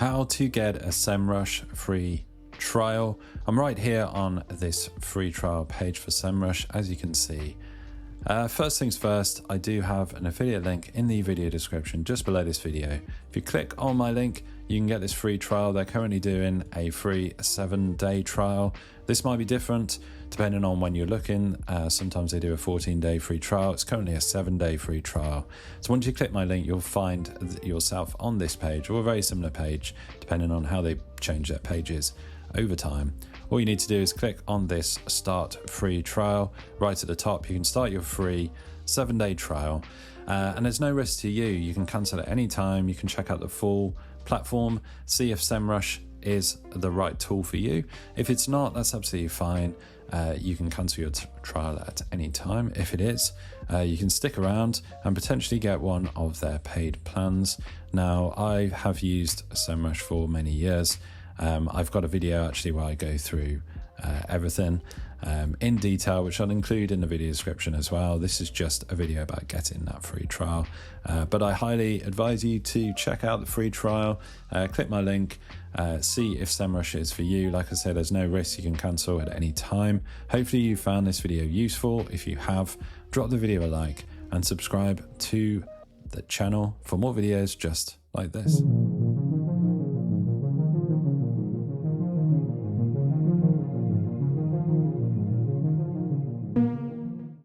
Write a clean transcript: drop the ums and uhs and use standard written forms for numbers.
How to get a Semrush free trial. I'm right here on this free trial page for Semrush, as you can see. First things first, I do have an affiliate link in the video description just below this video. If you click on my link, you can get this free trial. They're currently doing a free 7-day trial. This might be different depending on when you're looking. Sometimes they do a 14-day free trial. It's currently a 7-day free trial. So once you click my link, you'll find yourself on this page or a very similar page, depending on how they change their pages over time. All you need to do is click on this start free trial right at the top. You can start your free 7-day trial and there's no risk to you. You can cancel at any time. You can check out the full platform, see if Semrush is the right tool for you. If it's not, that's absolutely fine. You can cancel your trial at any time. If it is, you can stick around and potentially get one of their paid plans. Now, I have used Semrush for many years. I've got a video actually where I go through everything in detail, which I'll include in the video description as well. This is just a video about getting that free trial, but I highly advise you to check out the free trial. Click my link, see if Semrush is for you. Like I said, there's no risk. You can cancel at any time. Hopefully you found this video useful. If you have, drop the video a like and subscribe to the channel for more videos just like this.